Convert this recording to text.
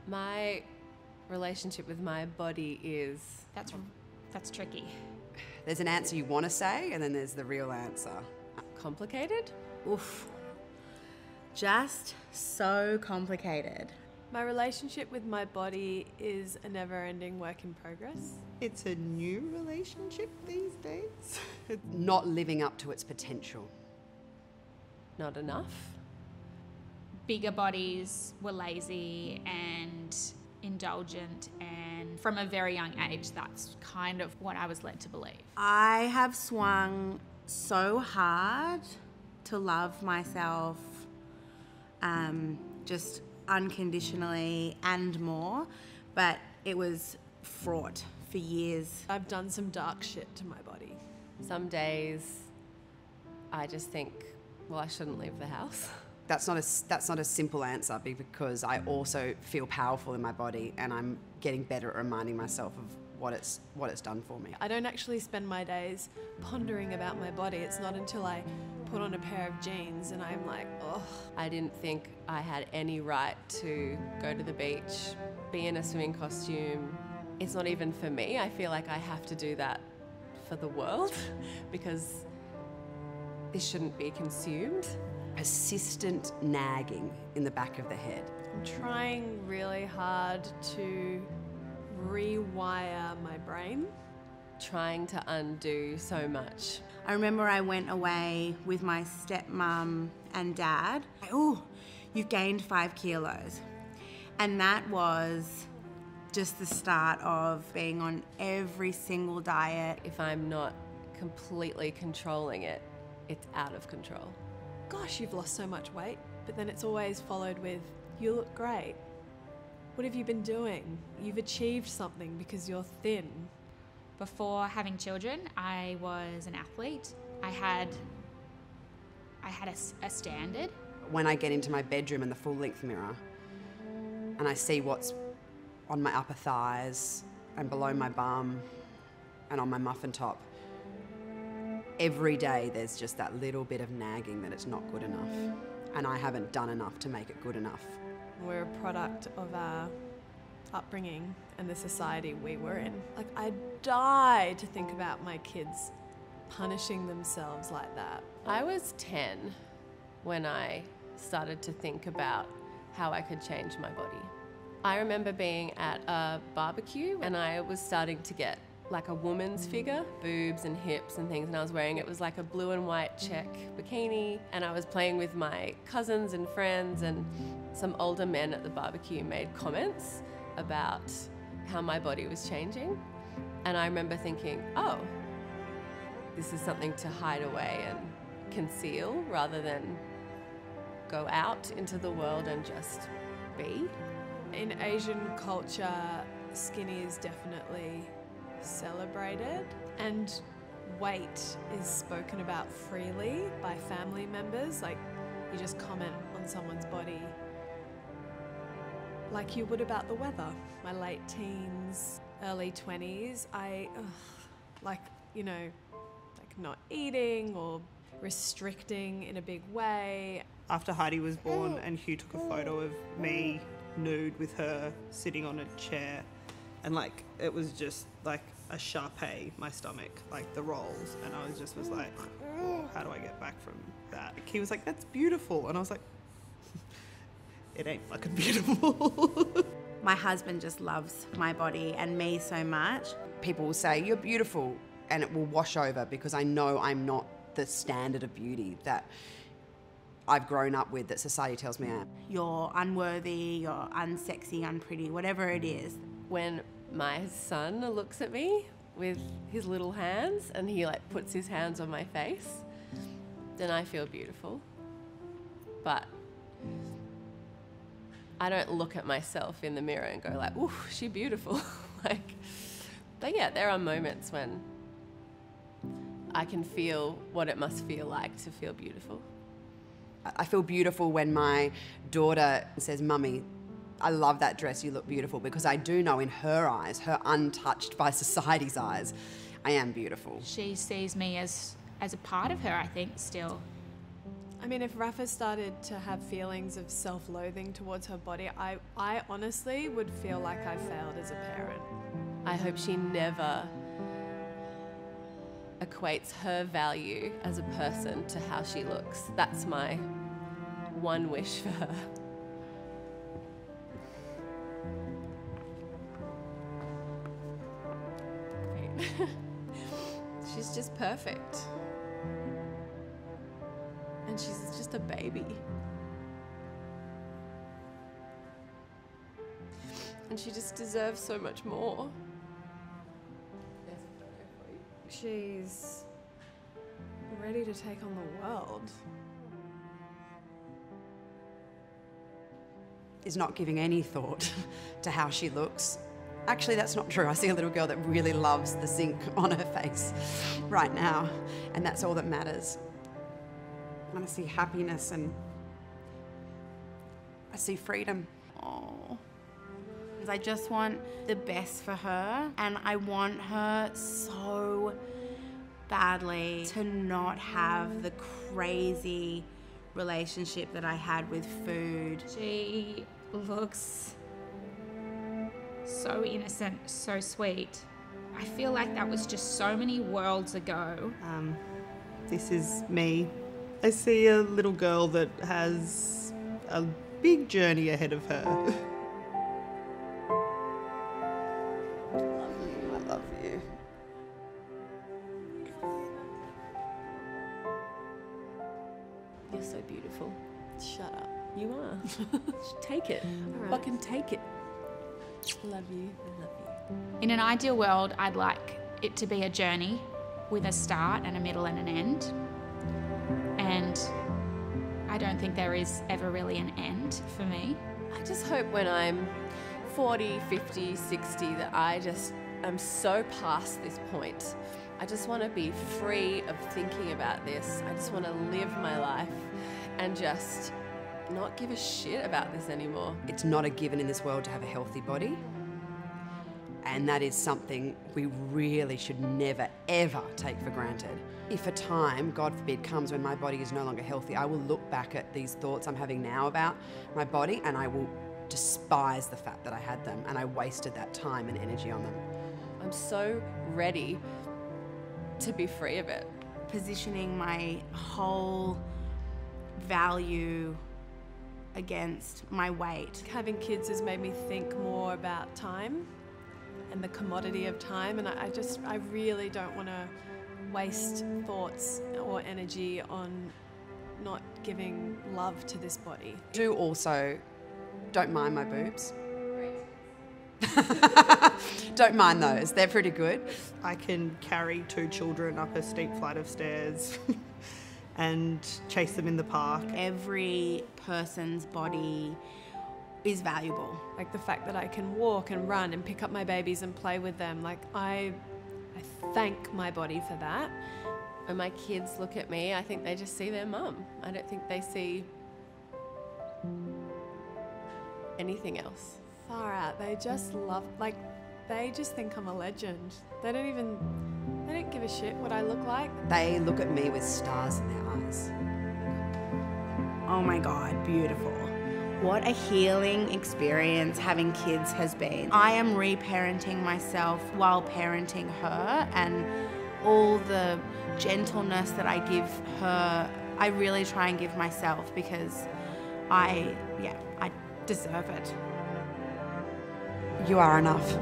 My relationship with my body is... That's tricky. There's an answer you want to say, and then there's the real answer. complicated. Oof. Just so complicated. My relationship with my body is a never-ending work in progress. It's a new relationship these days. Not living up to its potential. Not enough. Bigger bodies were lazy and indulgent, and from a very young age, that's kind of what I was led to believe. I have swung so hard to love myself just unconditionally and more, but it was fraught for years. I've done some dark shit to my body. Some days I just think, well, I shouldn't leave the house. That's not a simple answer, because I also feel powerful in my body, and I'm getting better at reminding myself of what it's done for me. I don't actually spend my days pondering about my body. It's not until I put on a pair of jeans and I'm like, oh. I didn't think I had any right to go to the beach, be in a swimming costume. It's not even for me. I feel like I have to do that for the world because this shouldn't be consumed. Persistent nagging in the back of the head. I'm trying really hard to rewire my brain. Trying to undo so much. I remember I went away with my stepmom and dad. Oh, you've gained 5 kilos. And that was just the start of being on every single diet. If I'm not completely controlling it, it's out of control. Gosh, you've lost so much weight. But then it's always followed with, you look great. What have you been doing? You've achieved something because you're thin. Before having children, I was an athlete. I had a standard. When I get into my bedroom in the full-length mirror and I see what's on my upper thighs and below my bum and on my muffin top, every day there's just that little bit of nagging that it's not good enough, and I haven't done enough to make it good enough. We're a product of our upbringing and the society we were in. Like, I die to think about my kids punishing themselves like that. I was 10 when I started to think about how I could change my body. I remember being at a barbecue and I was starting to get like a woman's figure, boobs and hips and things, and I was wearing, it was like a blue and white check bikini, and I was playing with my cousins and friends, and some older men at the barbecue made comments about how my body was changing, and I remember thinking, oh, this is something to hide away and conceal rather than go out into the world and just be. In Asian culture, skinny is definitely celebrated, and weight is spoken about freely by family members. Like, you just comment on someone's body like you would about the weather. My late teens, early 20s, like not eating or restricting in a big way. After Heidi was born and Hugh took a photo of me nude with her sitting on a chair, and like it was just like a Sharpay, my stomach, like the rolls, and I was like, oh, how do I get back from that? He was like, that's beautiful, and I was like, it ain't fucking beautiful. My husband just loves my body and me so much. People will say, you're beautiful, and it will wash over because I know I'm not the standard of beauty that I've grown up with, that society tells me I am. You're unworthy, you're unsexy, unpretty, whatever it is. When my son looks at me with his little hands and he like puts his hands on my face, then I feel beautiful. But I don't look at myself in the mirror and go like, ooh, she's beautiful. But yeah, there are moments when I can feel what it must feel like to feel beautiful. I feel beautiful when my daughter says, Mummy, I love that dress, you look beautiful, because I do know in her eyes, her untouched by society's eyes, I am beautiful. She sees me as a part of her, I think, still. I mean, if Rafa started to have feelings of self-loathing towards her body, I honestly would feel like I failed as a parent. I hope she never equates her value as a person to how she looks. That's my one wish for her. She's just perfect. And she's just a baby. And she just deserves so much more. She's ready to take on the world. Is not giving any thought to how she looks. Actually, that's not true. I see a little girl that really loves the zinc on her face right now, and that's all that matters. I want to see happiness and I see freedom. Oh. I just want the best for her, and I want her so badly to not have the crazy relationship that I had with food. She looks so innocent, so sweet. I feel like that was just so many worlds ago. This is me. I see a little girl that has a big journey ahead of her. I love you. You're so beautiful. Shut up. You are. Take it. All right. Fucking take it. Love you. I love you. In an ideal world, I'd like it to be a journey with a start and a middle and an end. And I don't think there is ever really an end for me. I just hope when I'm 40, 50, 60 that I'm so past this point. I just want to be free of thinking about this. I just want to live my life and just not give a shit about this anymore. It's not a given in this world to have a healthy body. And that is something we really should never, ever take for granted. If a time, God forbid, comes when my body is no longer healthy, I will look back at these thoughts I'm having now about my body and I will despise the fact that I had them and I wasted that time and energy on them. I'm so ready to be free of it. Positioning my whole value against my weight. Having kids has made me think more about time and the commodity of time, and I really don't want to waste thoughts or energy on not giving love to this body. Do also, don't mind my boobs. Don't mind those, they're pretty good. I can carry 2 children up a steep flight of stairs and chase them in the park. Every person's body is valuable. Like the fact that I can walk and run and pick up my babies and play with them, like I thank my body for that. When my kids look at me, I think they just see their mum. I don't think they see anything else. Far out, they just love, like they just think I'm a legend. They don't give a shit what I look like. They look at me with stars in their eyes. Oh my God, beautiful. What a healing experience having kids has been. I am reparenting myself while parenting her, and all the gentleness that I give her, I really try and give myself because I deserve it. You are enough.